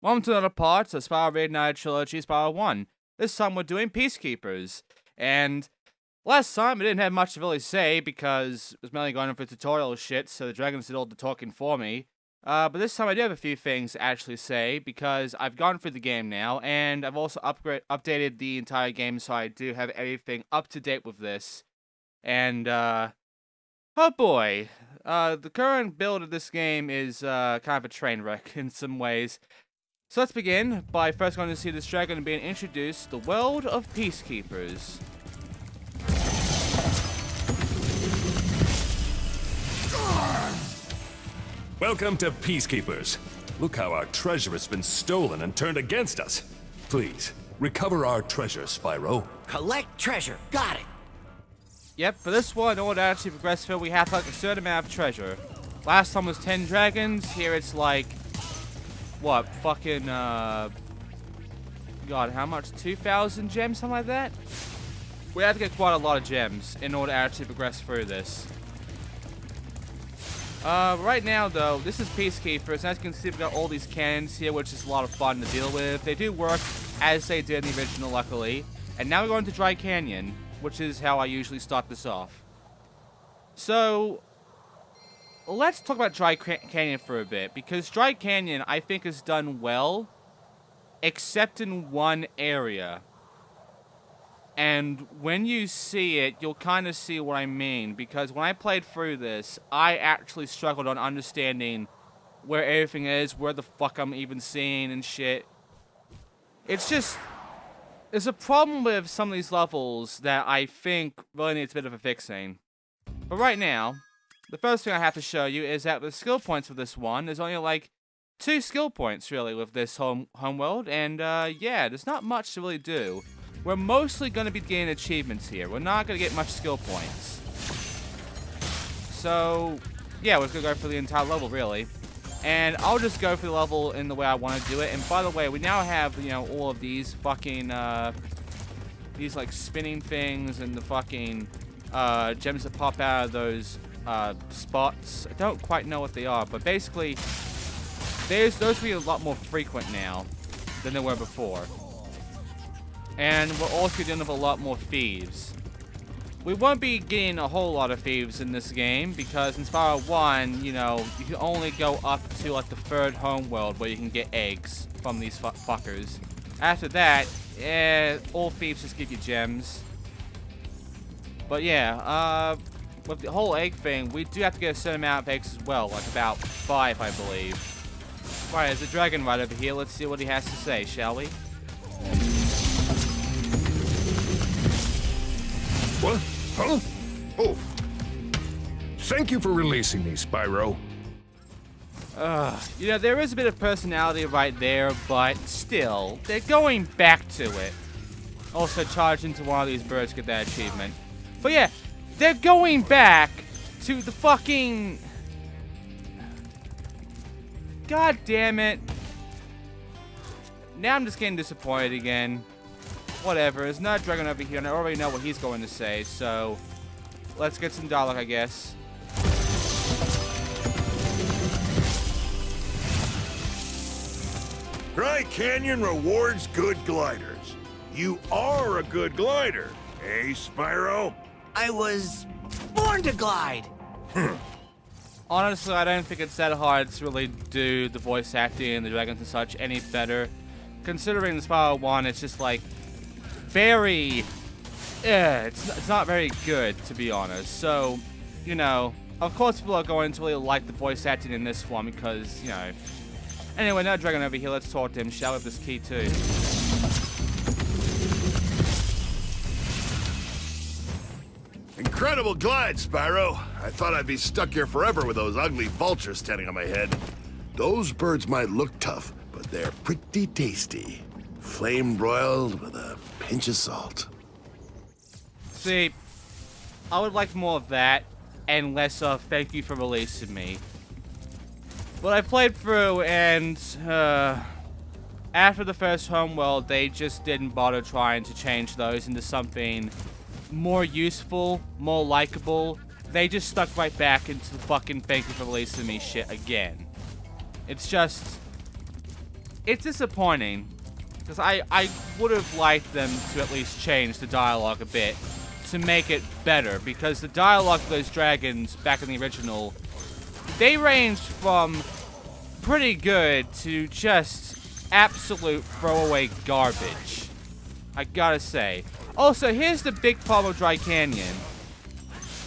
Welcome to another part of Spyro Reignited Trilogy, Spyro 1. This time we're doing Peacekeepers. And last time I didn't have much to really say because I was mainly going for tutorial shit, so the dragons did all the talking for me. But this time I do have a few things to actually say because I've gone through the game now, and I've also updated the entire game so I do have everything up to date with this. And, oh boy, the current build of this game is kind of a train wreck in some ways. So let's begin by first going to see this dragon being introduced, the world of Peacekeepers. Welcome to Peacekeepers. Look how our treasure has been stolen and turned against us. Please, recover our treasure, Spyro. Collect treasure. Got it. Yep, for this one, in order to actually progress through, we have to collect a certain amount of treasure. Last time was 10 dragons, here it's like, what, fucking, God, how much? 2,000 gems, something like that? We have to get quite a lot of gems in order to actually progress through this. Right now, though, this is Peacekeepers, and as you can see, we've got all these cannons here, which is a lot of fun to deal with. They do work as they did in the original, luckily. And now we're going to Dry Canyon, which is how I usually start this off. So, let's talk about Dry Canyon for a bit, because Dry Canyon, I think, is done well, except in one area. And when you see it, you'll kind of see what I mean, because when I played through this, I actually struggled on understanding where everything is, where the fuck I'm even seeing and shit. It's just, there's a problem with some of these levels that I think really needs a bit of a fixing. But right now, the first thing I have to show you is that the skill points for this one, there's only like 2 skill points really with this homeworld, and yeah, there's not much to really do. We're mostly going to be getting achievements here. We're not going to get much skill points. So, yeah, we're going to go for the entire level really. And I'll just go for the level in the way I want to do it. And by the way, we now have, you know, all of these fucking, these like spinning things and the fucking gems that pop out of those spots. I don't quite know what they are, but basically, those will be a lot more frequent now than they were before. And we're also dealing with a lot more thieves. We won't be getting a whole lot of thieves in this game because in Spyro 1, you know, you can only go up to like the 3rd homeworld where you can get eggs from these fuckers. After that, all thieves just give you gems. But yeah, with the whole egg thing, we do have to get a certain amount of eggs as well, like about 5, I believe. Right, there's a dragon right over here. Let's see what he has to say, shall we? What? Huh? Oh. Thank you for releasing me, Spyro. You know, there is a bit of personality right there, but still, they're going back to it. Also, charge into one of these birds to get that achievement. But yeah, they're going back to the fucking... God damn it. Now I'm just getting disappointed again. Whatever, there's another dragon over here, and I already know what he's going to say, so... Let's get some dialogue, I guess. Dry Canyon rewards good gliders. You are a good glider, eh, Spyro? I was born to glide. Honestly, I don't think it's that hard to really do the voice acting and the dragons and such any better. Considering the Spyro 1, it's just like... very... it's not very good, to be honest. So, you know, of course people are going to really like the voice acting in this one because, you know... Anyway, now dragon over here, let's talk to him. Shall we have this key too? Incredible glide, Spyro. I thought I'd be stuck here forever with those ugly vultures standing on my head. Those birds might look tough, but they're pretty tasty. Flame broiled with a pinch of salt. See, I would like more of that, and less of thank you for releasing me. But I played through, and after the first homeworld, they just didn't bother trying to change those into something more useful, more likable. They just stuck right back into the fucking thank you for releasing me shit again. It's just... it's disappointing. Because I would have liked them to at least change the dialogue a bit to make it better. Because the dialogue of those dragons back in the original, they ranged from pretty good to just absolute throwaway garbage. I gotta say. Also, here's the big problem with Dry Canyon.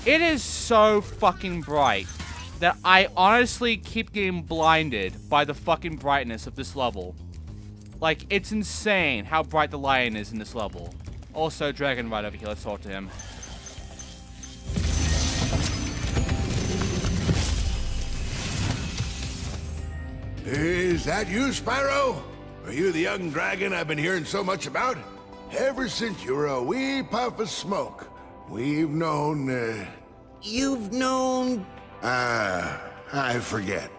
It is so fucking bright that I honestly keep getting blinded by the fucking brightness of this level. Like, it's insane how bright the lion is in this level. Also, Dragon right over here. Let's talk to him. Is that you, Spyro? Are you the young dragon I've been hearing so much about? Ever since you were a wee puff of smoke, we've known, You've known... I forget.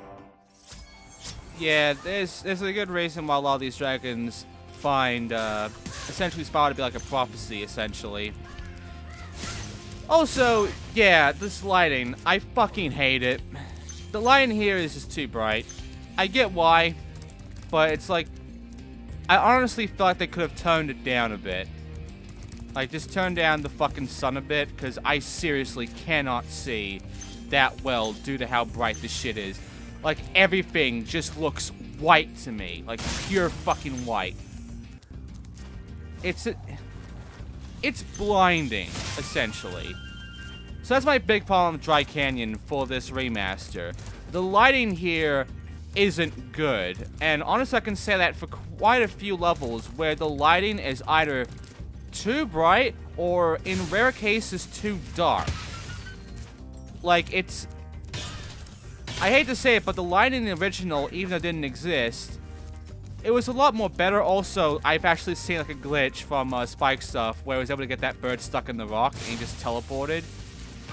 Yeah, there's a good reason why a lot of these dragons find, essentially Spyro to be like a prophecy, essentially. Also, yeah, this lighting, I fucking hate it. The lighting here is just too bright. I get why, but it's like, I honestly feel like they could have toned it down a bit. Like, just turn down the fucking sun a bit, because I seriously cannot see that well due to how bright this shit is. Like, everything just looks white to me. Like, pure fucking white. It's blinding, essentially. So that's my big problem with Dry Canyon for this remaster. The lighting here isn't good. And honestly, I can say that for quite a few levels where the lighting is either too bright or, in rare cases, too dark. Like, it's... I hate to say it, but the lighting in the original, even though it didn't exist, it was a lot more better. Also, I've actually seen like a glitch from Spike stuff where I was able to get that bird stuck in the rock and he just teleported.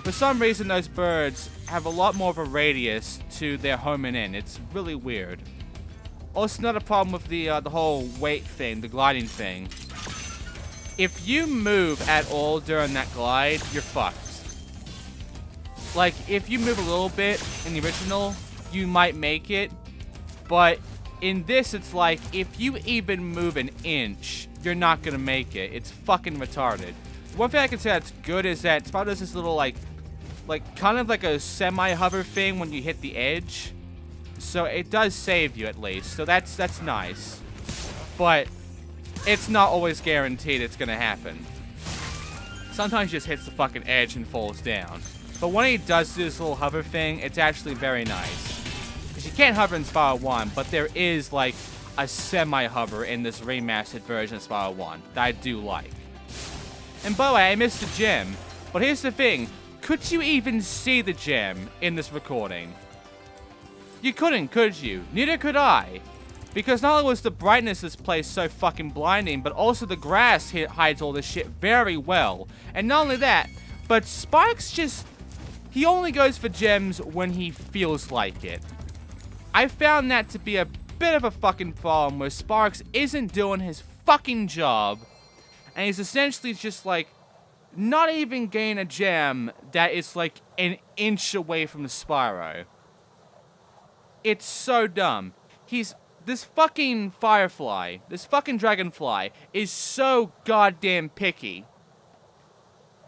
For some reason, those birds have a lot more of a radius to their homing in. It's really weird. Also, another problem with the whole weight thing, the gliding thing. If you move at all during that glide, you're fucked. Like, if you move a little bit in the original, you might make it. But in this, it's like, if you even move an inch, you're not gonna make it. It's fucking retarded. One thing I can say that's good is that Spyro does this little, like kind of like a semi-hover thing when you hit the edge. So it does save you, at least. So that's nice. But it's not always guaranteed it's gonna happen. Sometimes he just hits the fucking edge and falls down. But when he does do this little hover thing, it's actually very nice. Because you can't hover in Spyro 1, but there is, like, a semi-hover in this remastered version of Spyro 1 that I do like. And by the way, I missed the gem. But here's the thing. Could you even see the gem in this recording? You couldn't, could you? Neither could I. Because not only was the brightness of this place so fucking blinding, but also the grass hides all this shit very well. And not only that, but Spike's just... he only goes for gems when he feels like it. I found that to be a bit of a fucking problem where Sparks isn't doing his fucking job. And he's essentially just like, not even getting a gem that is like an inch away from the Spyro. It's so dumb. This fucking Firefly, this fucking Dragonfly is so goddamn picky.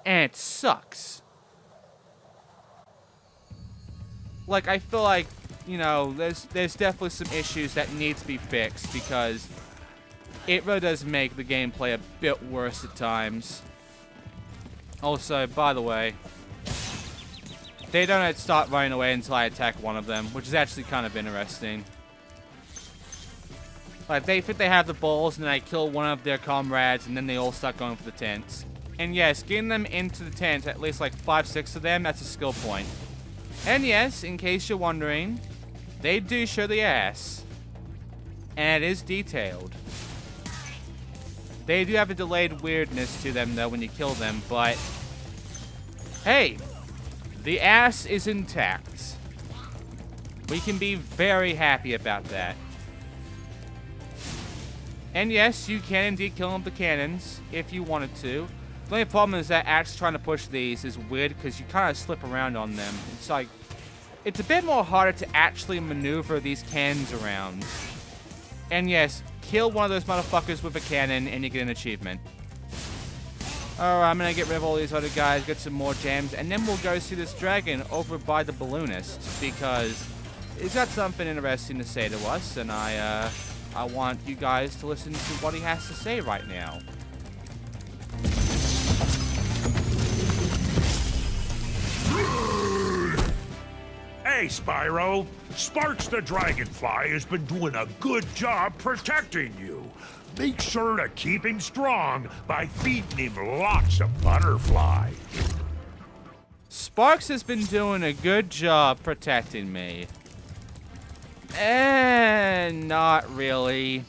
And it sucks. Like, I feel like, you know, there's definitely some issues that need to be fixed because it really does make the gameplay a bit worse at times. Also, by the way, they don't start running away until I attack one of them, which is actually kind of interesting. Like, they think they have the balls, and then I kill one of their comrades, and then they all start going for the tents. And yes, getting them into the tent, at least like 5-6 of them, that's a skill point. And yes, in case you're wondering, they do show the ass. And it is detailed. They do have a delayed weirdness to them, though, when you kill them, but... hey! The ass is intact. We can be very happy about that. And yes, you can indeed kill them with the cannons, if you wanted to. The only problem is that actually trying to push these is weird, because you kind of slip around on them. It's like... it's a bit more harder to actually maneuver these cannons around. And yes, kill one of those motherfuckers with a cannon and you get an achievement. Alright, I'm gonna get rid of all these other guys, get some more gems, and then we'll go see this dragon over by the balloonist, because he's got something interesting to say to us, and I want you guys to listen to what he has to say right now. Hey, Spyro. Sparks the Dragonfly has been doing a good job protecting you. Make sure to keep him strong by feeding him lots of butterfly. Sparks has been doing a good job protecting me. And not really.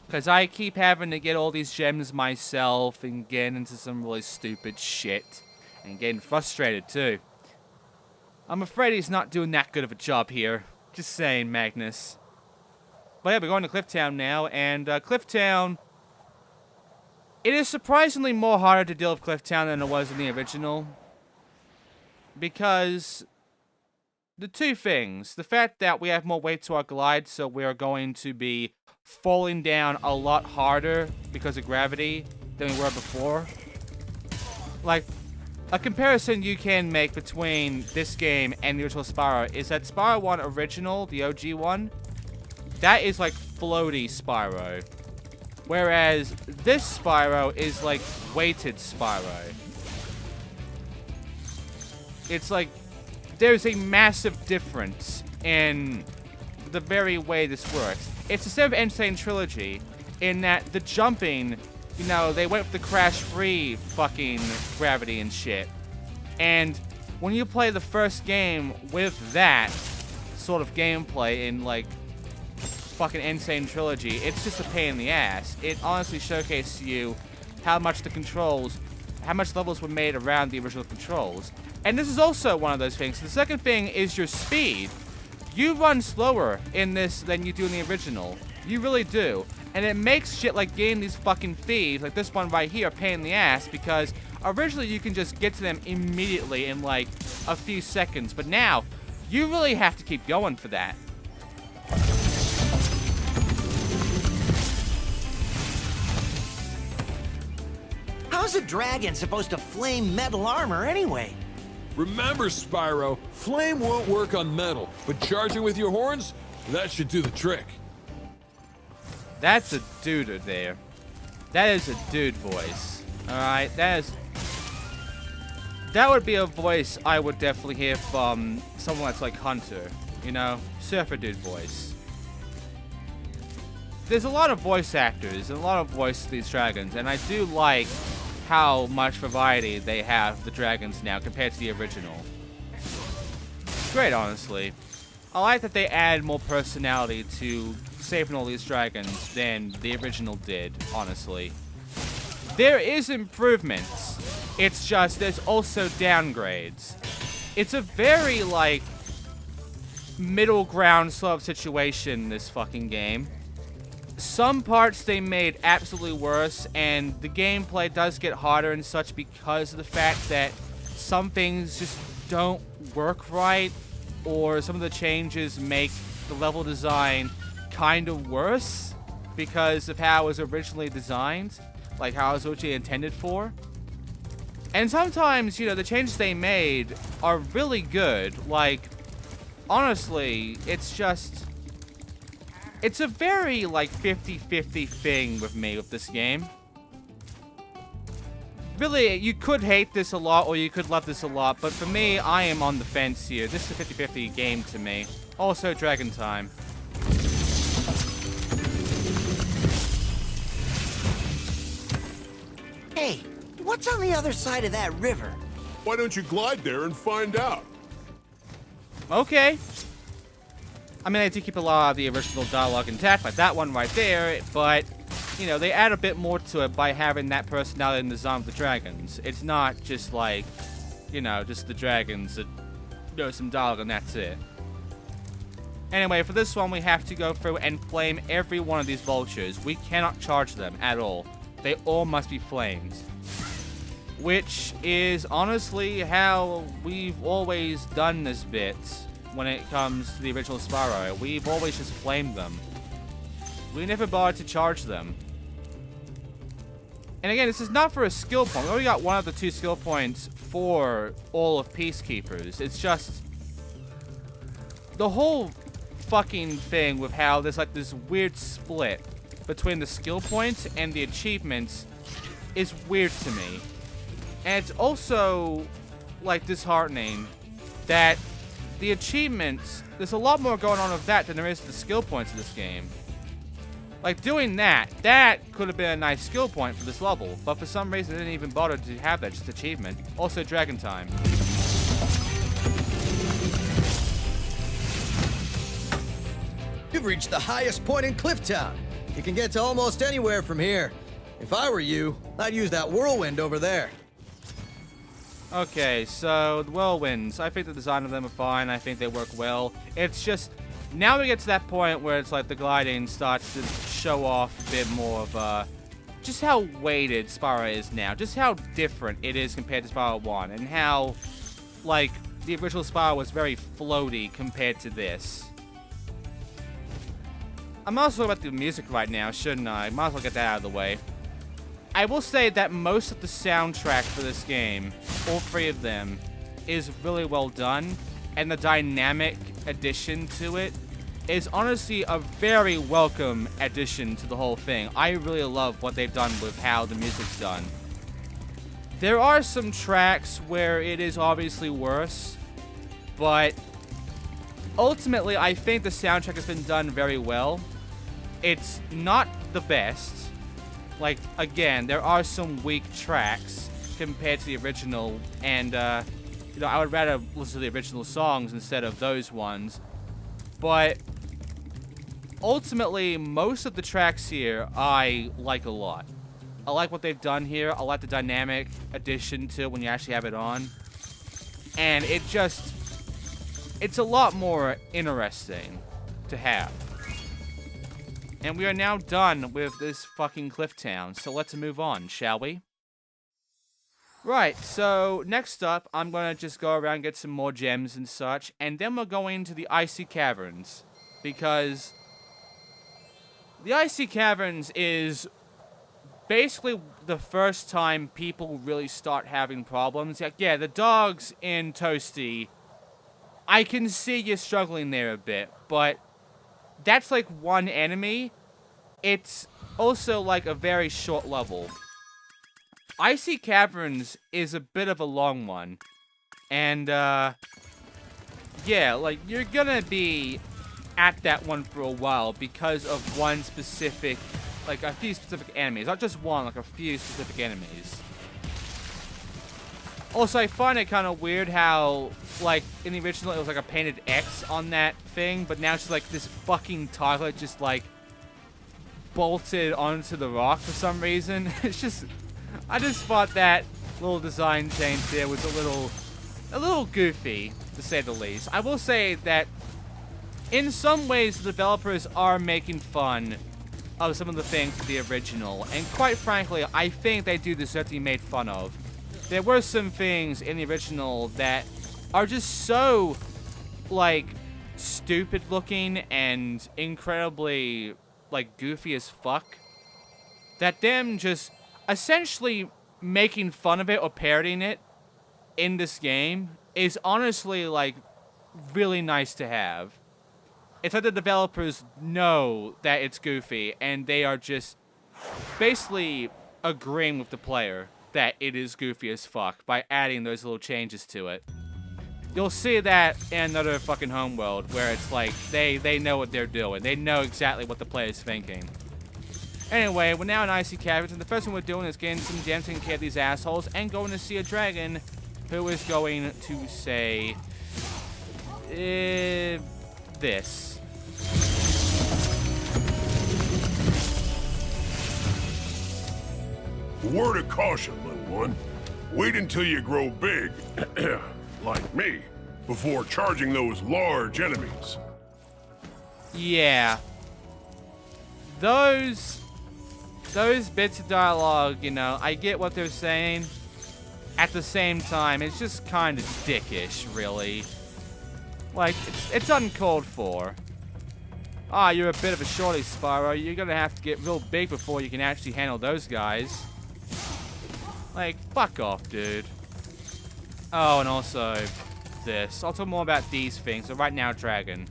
Because I keep having to get all these gems myself and get into some really stupid shit. And getting frustrated too. I'm afraid he's not doing that good of a job here. Just saying, Magnus. But yeah, we're going to Clifftown now, and Clifftown... It is surprisingly more harder to deal with Clifftown than it was in the original. Because... the two things. The fact that we have more weight to our glide, so we're going to be falling down a lot harder because of gravity than we were before. Like... a comparison you can make between this game and the original Spyro is that Spyro 1 original, the OG one, that is like floaty Spyro. Whereas this Spyro is like weighted Spyro. It's like, there's a massive difference in the very way this works. It's the same of Reignited Trilogy in that the jumping... you know, they went with the crash-free fucking gravity and shit. And when you play the first game with that sort of gameplay in, like, fucking Insane Trilogy, it's just a pain in the ass. It honestly showcases to you how much the controls, how much levels were made around the original controls. And this is also one of those things. The second thing is your speed. You run slower in this than you do in the original. You really do. And it makes shit like getting these fucking thieves, like this one right here, a pain in the ass, because originally you can just get to them immediately in like a few seconds, but now you really have to keep going for that. How's a dragon supposed to flame metal armor anyway? Remember, Spyro, flame won't work on metal, but charging with your horns, that should do the trick. That's a dude there. That is a dude voice. Alright, that would be a voice I would definitely hear from someone that's like Hunter. You know? Surfer dude voice. There's a lot of voice actors and a lot of voice to these dragons, and I do like how much variety they have, the dragons now, compared to the original. It's great, honestly. I like that they add more personality to saving all these dragons than the original did, honestly. There is improvements. It's just there's also downgrades. It's a very, like, middle ground sort of situation, this fucking game. Some parts they made absolutely worse, and the gameplay does get harder and such because of the fact that some things just don't work right, or some of the changes make the level design kind of worse because of how it was originally designed, like how it was originally intended for. And sometimes, you know, the changes they made are really good. Like, honestly, it's just... it's a very, like, 50-50 thing with me with this game. Really, you could hate this a lot or you could love this a lot, but for me, I am on the fence here. This is a 50-50 game to me. Also, Dragon Time. Hey, what's on the other side of that river? Why don't you glide there and find out? Okay. I mean, I do keep a lot of the original dialogue intact, like that one right there, but, you know, they add a bit more to it by having that personality in the design of the dragons. It's not just like, you know, just the dragons that, you know, some dialogue and that's it. Anyway, for this one, we have to go through and flame every one of these vultures. We cannot charge them at all. They all must be flamed. Which is honestly how we've always done this bit when it comes to the original Spyro. We've always just flamed them. We never bothered to charge them. And again, this is not for a skill point. We only got 1 of the 2 skill points for all of Peacekeepers. It's just the whole fucking thing with how there's like this weird split between the skill points and the achievements is weird to me. And it's also like disheartening that the achievements, there's a lot more going on with that than there is the skill points of this game. Like, doing that could have been a nice skill point for this level, but for some reason they didn't even bother to have that, just achievement. Also, Dragon Time. You've reached the highest point in Clifftown. You can get to almost anywhere from here. If I were you, I'd use that whirlwind over there. Okay, so the whirlwinds. I think the design of them are fine. I think they work well. It's just, now we get to that point where it's like the gliding starts to show off a bit more of just how weighted Spyro is now. Just how different it is compared to Spyro 1. And how, like, the original Spyro was very floaty compared to this. I'm also about the music right now, shouldn't I? Might as well get that out of the way. I will say that most of the soundtrack for this game, all 3 of them, is really well done. And the dynamic addition to it is honestly a very welcome addition to the whole thing. I really love what they've done with how the music's done. There are some tracks where it is obviously worse, but ultimately I think the soundtrack has been done very well. It's not the best. Like, again, there are some weak tracks compared to the original, and you know, I would rather listen to the original songs instead of those ones. But ultimately, most of the tracks here I like a lot. I like what they've done here. I like the dynamic addition to when you actually have it on. And it just, it's a lot more interesting to have. And we are now done with this fucking cliff town, so let's move on, shall we? Right, so next up, I'm gonna just go around and get some more gems and such, and then we're going to the Icy Caverns, because the Icy Caverns is basically the first time people really start having problems. Like, yeah, the dogs in Toasty, I can see you struggling there a bit, but that's like one enemy. It's also like a very short level. Icy Caverns is a bit of a long one. And, yeah, like, you're gonna be at that one for a while because of one specific, like, a few specific enemies. Not just one, like, a few specific enemies. Also, I find it kind of weird how, like, in the original, it was like a painted X on that thing, but now it's just like this fucking toilet just, like, bolted onto the rock for some reason. It's just, I just thought that little design change there was a little goofy, to say the least. I will say that in some ways the developers are making fun of some of the things of the original, and quite frankly, I think they do deserve to be made fun of. There were some things in the original that are just so, like, stupid looking and incredibly, like, goofy as fuck, that them just essentially making fun of it or parodying it in this game is honestly, like, really nice to have. It's like the developers know that it's goofy, and they are just basically agreeing with the player that it is goofy as fuck by adding those little changes to it. You'll see that in another fucking homeworld where it's like they know what they're doing. They know exactly what the player's thinking. Anyway, we're now in Icy Caverns, and the first thing we're doing is getting some gems and care of these assholes and going to see a dragon who is going to say this. Word of caution, little one. Wait until you grow big, like me, before charging those large enemies. Yeah. Those bits of dialogue, you know, I get what they're saying. At the same time, it's just kind of dickish, really. Like, it's uncalled for. Ah, you're a bit of a shorty, Spyro. You're gonna have to get real big before you can actually handle those guys. Like, fuck off, dude. Oh, and also this. I'll talk more about these things. So right now, Dragon.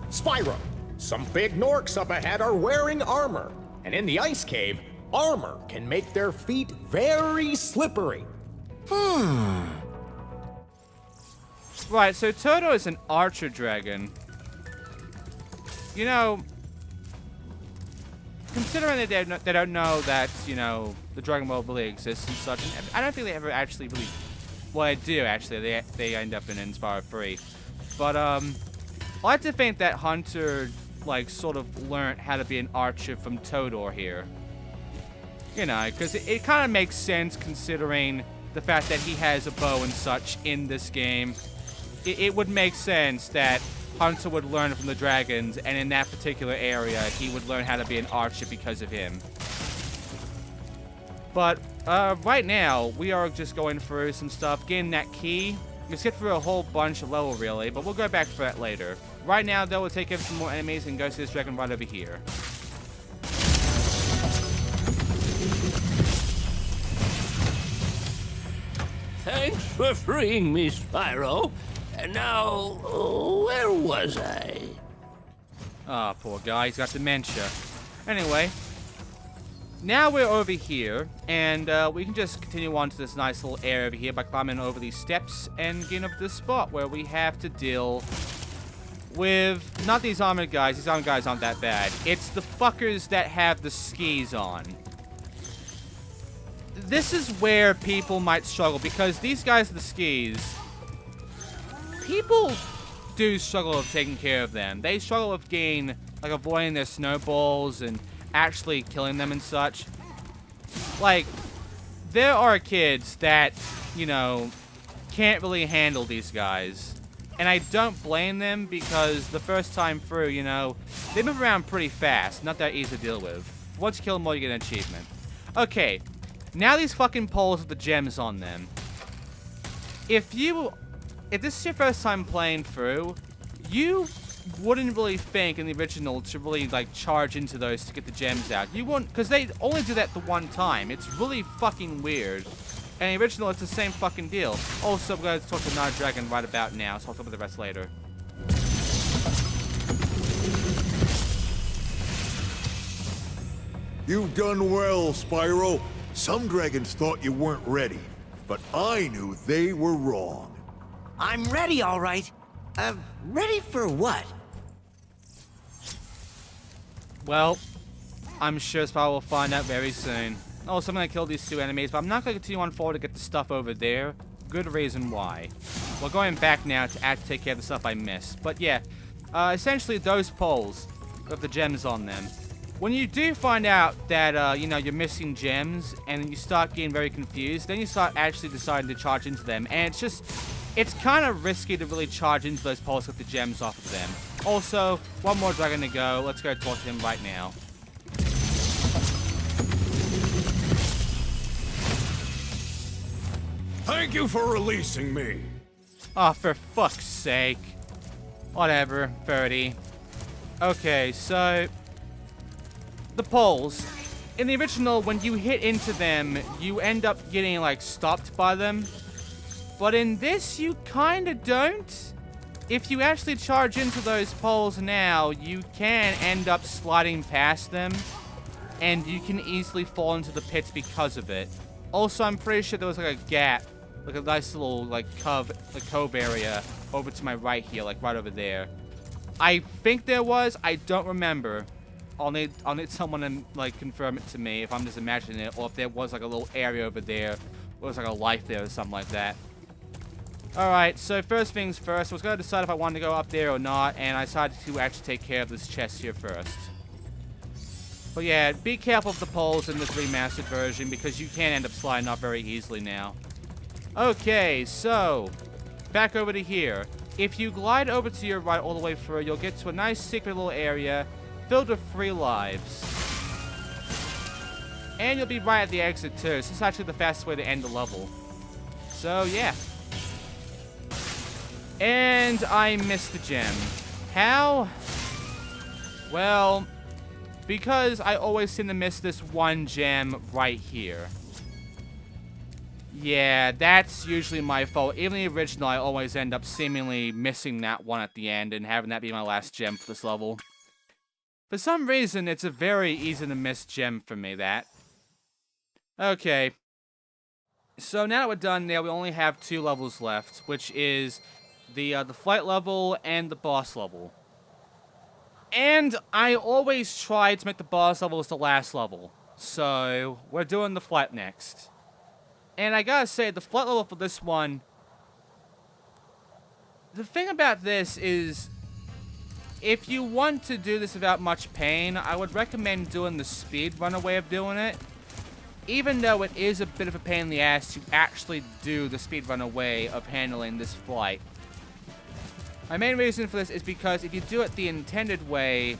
Spyro, some big Norks up ahead are wearing armor. And in the ice cave, armor can make their feet very slippery. Right, so Toto is an archer dragon. You know, considering that they don't know that, you know, the Dragon World really exists and such, and I don't think they ever actually really... Well, they do, actually. They end up in Spyro 3. But, I like to think that Hunter, like, sort of learned how to be an archer from Todor here. You know, because it kind of makes sense considering the fact that he has a bow and such in this game. It would make sense that Hunter would learn from the dragons, and in that particular area, he would learn how to be an archer because of him. But, right now, we are just going through some stuff, getting that key. Let's get through a whole bunch of level, really, but we'll go back for that later. Right now, though, we'll take care of some more enemies and go to this dragon right over here. Thanks for freeing me, Spyro. And now, where was I? Ah, poor guy, he's got dementia. Anyway, now we're over here, and we can just continue on to this nice little area over here by climbing over these steps and getting up to this spot where we have to deal with not these armored guys. These armored guys aren't that bad. It's the fuckers that have the skis on. This is where people might struggle, because these guys with the skis, people do struggle with taking care of them. They struggle with like avoiding their snowballs and actually killing them and such. Like, there are kids that, you know, can't really handle these guys. And I don't blame them, because the first time through, you know, they move around pretty fast. Not that easy to deal with. Once you kill them all, you get an achievement. Okay, now these fucking poles with the gems on them. If this is your first time playing through, you wouldn't really think in the original to really, like, charge into those to get the gems out. You wouldn't, because they only do that the one time. It's really fucking weird. And the original, it's the same fucking deal. Also, we're going to talk to another dragon right about now, so I'll talk about the rest later. You've done well, Spyro. Some dragons thought you weren't ready, but I knew they were wrong. I'm ready, all right. Ready for what? Well, I'm sure Spyro will find out very soon. Also, I'm going to kill these two enemies, but I'm not going to continue on forward to get the stuff over there. Good reason why. We're going back now to actually take care of the stuff I missed. But yeah, essentially those poles with the gems on them. When you do find out that, you know, you're missing gems and you start getting very confused, then you start actually deciding to charge into them. And it's kind of risky to really charge into those poles with the gems off of them. Also, one more dragon to go. Let's go talk to him right now. Thank you for releasing me. Oh, for fuck's sake. Whatever, 30. Okay, so the poles. In the original, when you hit into them, you end up getting, like, stopped by them. But in this, you kinda don't. If you actually charge into those poles now, you can end up sliding past them. And you can easily fall into the pits because of it. Also, I'm pretty sure there was, like, a gap. Like a nice little, like, cove area over to my right here, like, right over there. I think there was. I don't remember. I'll need someone to, like, confirm it to me if I'm just imagining it, or if there was, like, a little area over there, or was like a life there or something like that. Alright, so first things first, I was going to decide if I wanted to go up there or not, and I decided to actually take care of this chest here first. But yeah, be careful of the poles in this remastered version, because you can end up sliding off very easily now. Okay, so, back over to here. If you glide over to your right all the way through, you'll get to a nice secret little area filled with 3 lives. And you'll be right at the exit too, so it's actually the fastest way to end the level. So, yeah. And I missed the gem. How? Well, because I always seem to miss this one gem right here. Yeah, that's usually my fault. Even the original, I always end up seemingly missing that one at the end and having that be my last gem for this level. For some reason, it's a very easy to miss gem for me, that. Okay. So now that we're done there, we only have 2 levels left, which is the flight level and the boss level. And I always try to make the boss level as the last level. So, we're doing the flight next. And I gotta say, the flight level for this one... The thing about this is... If you want to do this without much pain, I would recommend doing the speedrunner way of doing it. Even though it is a bit of a pain in the ass to actually do the speedrunner way of handling this flight. My main reason for this is because if you do it the intended way,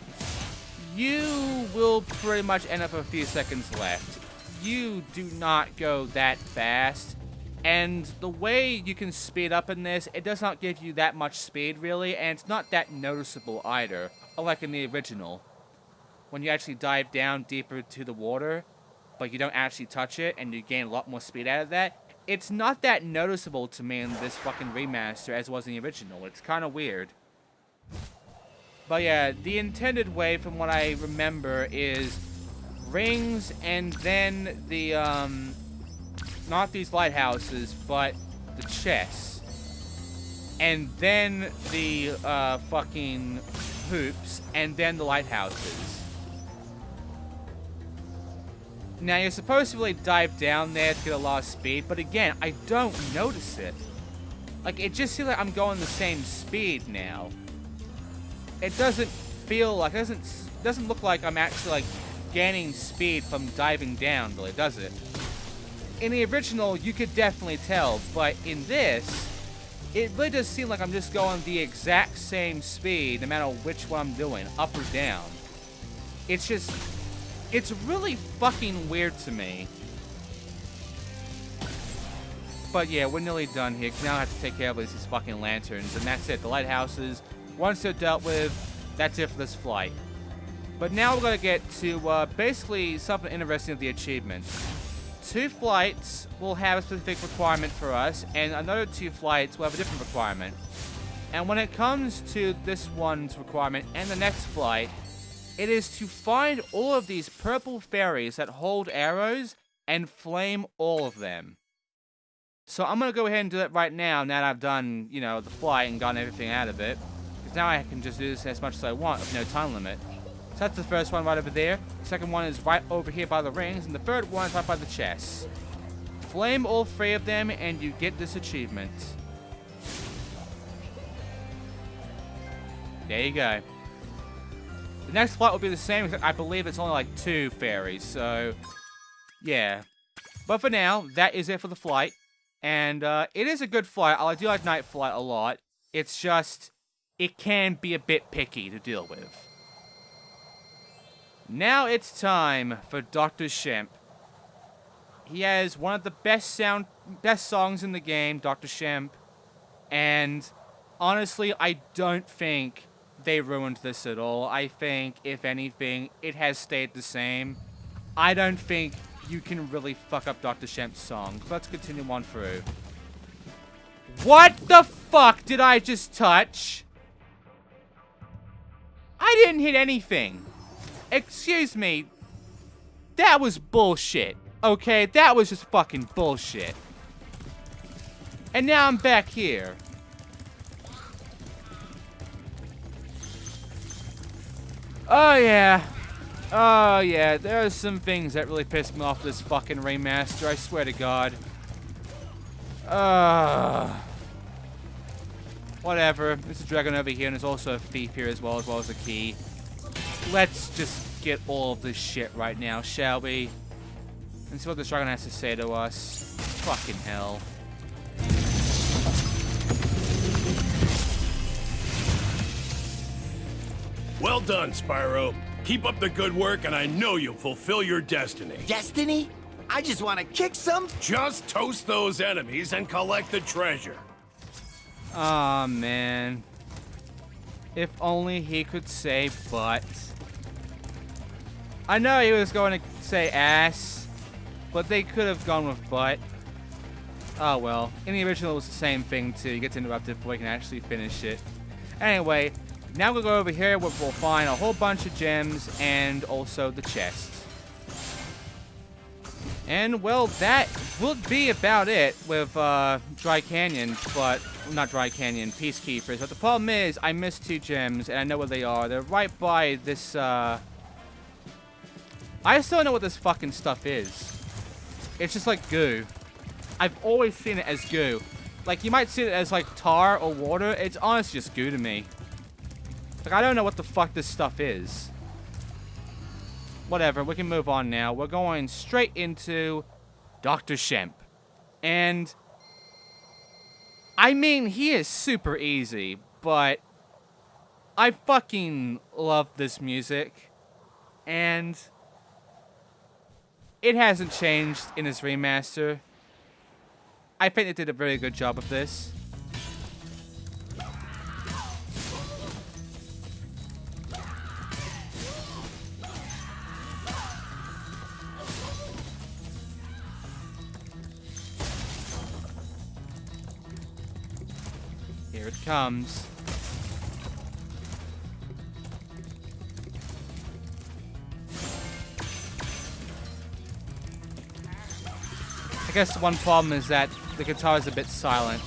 you will pretty much end up with a few seconds left. You do not go that fast. And the way you can speed up in this, it does not give you that much speed really, and it's not that noticeable either, unlike in the original. When you actually dive down deeper to the water, but you don't actually touch it, and you gain a lot more speed out of that, it's not that noticeable to me in this fucking remaster as it was in the original. It's kind of weird. But yeah, the intended way, from what I remember, is rings and then the, not these lighthouses, but the chests. And then the, fucking hoops, and then the lighthouses. Now, you're supposed to really dive down there to get a lot of speed, but again, I don't notice it. Like, it just seems like I'm going the same speed now. It doesn't feel like, it doesn't look like I'm actually, like, gaining speed from diving down, really, does it? In the original, you could definitely tell, but in this, it really does seem like I'm just going the exact same speed, no matter which one I'm doing, up or down. It's just... It's really fucking weird to me. But yeah, we're nearly done here, because now I have to take care of these fucking lanterns, and that's it. The lighthouses, once they're dealt with, that's it for this flight. But now we're going to get to basically something interesting of the achievements. 2 flights will have a specific requirement for us, and another 2 flights will have a different requirement. And when it comes to this one's requirement and the next flight, it is to find all of these purple fairies that hold arrows and flame all of them. So I'm going to go ahead and do that right now that I've done, you know, the flight and gotten everything out of it. Because now I can just do this as much as I want with no time limit. So that's the first one right over there. The second one is right over here by the rings. And the third one is right by the chests. Flame all 3 of them and you get this achievement. There you go. The next flight will be the same, except I believe it's only like 2 fairies, so yeah. But for now, that is it for the flight. And it is a good flight. I do like night flight a lot. It's just, it can be a bit picky to deal with. Now it's time for Dr. Shemp. He has one of the best songs in the game, Dr. Shemp. And honestly, I don't think they ruined this at all. I think, if anything, it has stayed the same. I don't think you can really fuck up Dr. Shemp's song. Let's continue on through. What the fuck did I just touch? I didn't hit anything. Excuse me. That was bullshit. Okay, that was just fucking bullshit. And now I'm back here. Oh yeah. Oh yeah, there are some things that really pissed me off this fucking remaster, I swear to God. Whatever. There's a dragon over here and there's also a thief here as well as a key. Let's just get all of this shit right now, shall we? And see what this dragon has to say to us. Fucking hell. Well done, Spyro. Keep up the good work, and I know you'll fulfill your destiny. Destiny? I just want to kick some... Just toast those enemies and collect the treasure. Aw, man. If only he could say butt. I know he was going to say ass, but they could have gone with butt. Oh well. In the original, it was the same thing too. You get interrupted before you can actually finish it. Anyway, now we'll go over here where we'll find a whole bunch of gems and also the chest. And well, that would be about it with Dry Canyon, but not Dry Canyon, Peacekeepers. But the problem is, I missed 2 gems, and I know where they are. They're right by this. I still don't know what this fucking stuff is. It's just like goo. I've always seen it as goo. Like, you might see it as like tar or water. It's honestly just goo to me. Like, I don't know what the fuck this stuff is. Whatever, we can move on now. We're going straight into Dr. Shemp. And I mean, he is super easy, but I fucking love this music. And it hasn't changed in this remaster. I think they did a very good job of this. Here it comes. I guess the one problem is that the guitar is a bit silent.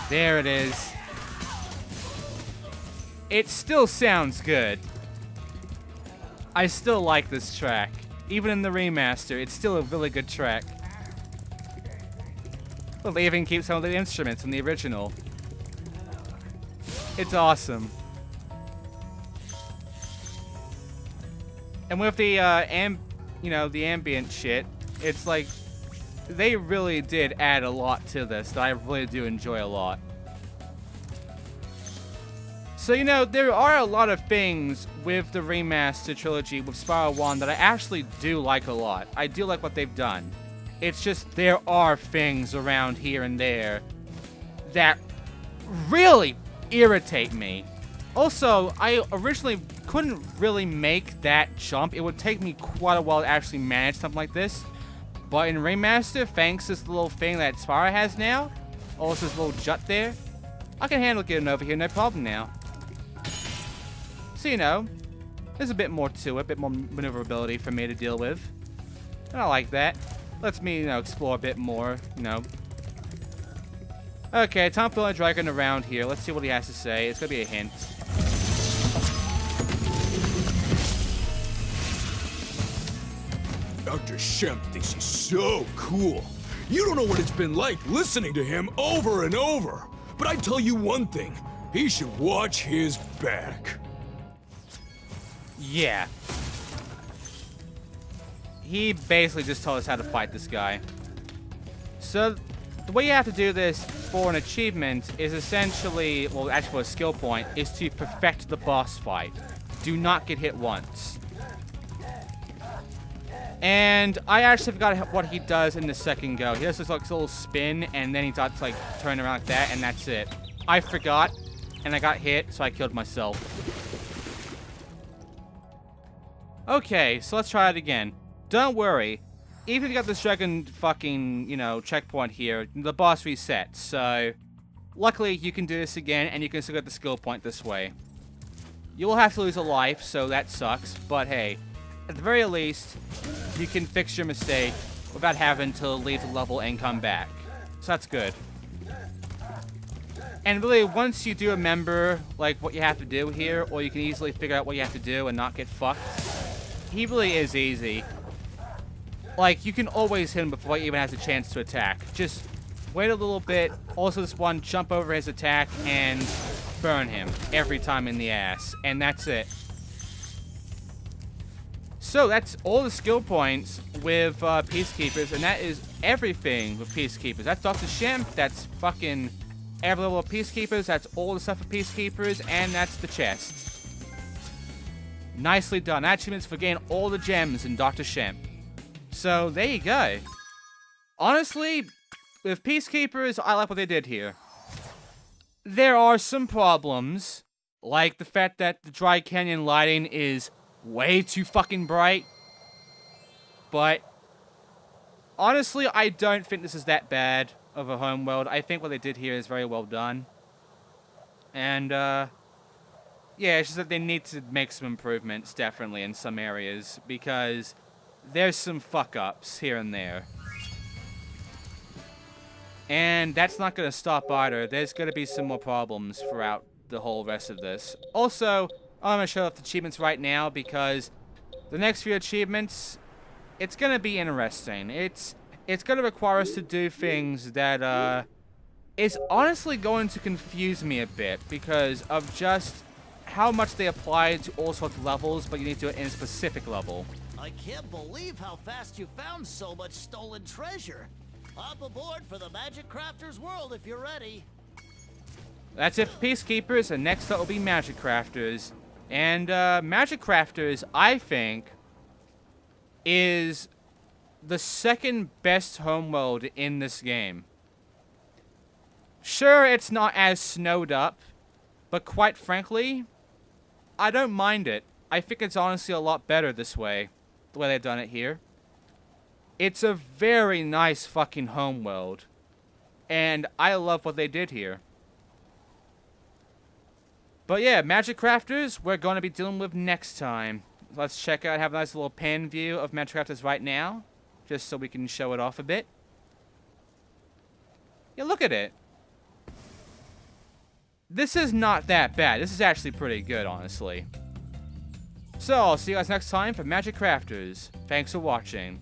There it is. It still sounds good. I still like this track. Even in the remaster, it's still a really good track. Well, they even keep some of the instruments in the original. It's awesome. And with the the ambient shit, it's like they really did add a lot to this that I really do enjoy a lot. So, there are a lot of things with the Remastered Trilogy with Spyro 1 that I actually do like a lot. I do like what they've done. It's just there are things around here and there that really irritate me. Also, I originally couldn't really make that jump. It would take me quite a while to actually manage something like this. But in Remaster, thanks to this little thing that Spyro has now, also this little jut there, I can handle getting over here no problem now. So, there's a bit more to it, a bit more maneuverability for me to deal with. And I like that. Lets me, explore a bit more, Okay, time for a dragon around here. Let's see what he has to say. It's gonna be a hint. Dr. Shemp thinks he's so cool. You don't know what it's been like listening to him over and over. But I tell you one thing, he should watch his back. Yeah. He basically just told us how to fight this guy. So, the way you have to do this for an achievement is essentially, well, actually for a skill point, is to perfect the boss fight. Do not get hit once. And I actually forgot what he does in the second go. He does this like little spin, and then he starts like turn around like that, and that's it. I forgot, and I got hit, so I killed myself. Okay, so let's try it again. Don't worry. Even if you got this dragon fucking, checkpoint here, the boss resets. So, luckily you can do this again, and you can still get the skill point this way. You will have to lose a life, so that sucks. But hey, at the very least, you can fix your mistake without having to leave the level and come back. So that's good. And really, once you do remember, like, what you have to do here, or you can easily figure out what you have to do and not get fucked, he really is easy. Like, you can always hit him before he even has a chance to attack. Just wait a little bit. Also, this one, jump over his attack and burn him every time in the ass. And that's it. So, that's all the skill points with Peacekeepers. And that is everything with Peacekeepers. That's Dr. Shemp. That's fucking every level of Peacekeepers. That's all the stuff for Peacekeepers. And that's the chest. Nicely done. Achievements for getting all the gems in Dr. Shemp. So, there you go. Honestly, with Peacekeepers, I like what they did here. There are some problems, like the fact that the Dry Canyon lighting is way too fucking bright. But, honestly, I don't think this is that bad of a homeworld. I think what they did here is very well done. And, yeah, it's just that they need to make some improvements, definitely, in some areas, because there's some fuck-ups here and there. And that's not going to stop either. There's going to be some more problems throughout the whole rest of this. Also, I'm going to show off the achievements right now, because the next few achievements, it's going to be interesting. It's going to require us to do things that, is honestly going to confuse me a bit, because of just how much they apply to all sorts of levels, but you need to do it in a specific level. I can't believe how fast you found so much stolen treasure. Hop aboard for the Magic Crafter's world if you're ready. That's it for Peacekeepers, and next up will be Magic Crafters. And Magic Crafters, I think, is the second best homeworld in this game. Sure, it's not as snowed up, but quite frankly, I don't mind it. I think it's honestly a lot better this way, the way they've done it here. It's a very nice fucking homeworld, and I love what they did here. But yeah, Magic Crafters, we're going to be dealing with next time. Let's check out, have a nice little pan view of Magic Crafters right now, just so we can show it off a bit. Yeah, look at it. This is not that bad. This is actually pretty good, honestly. So, I'll see you guys next time for Magic Crafters. Thanks for watching.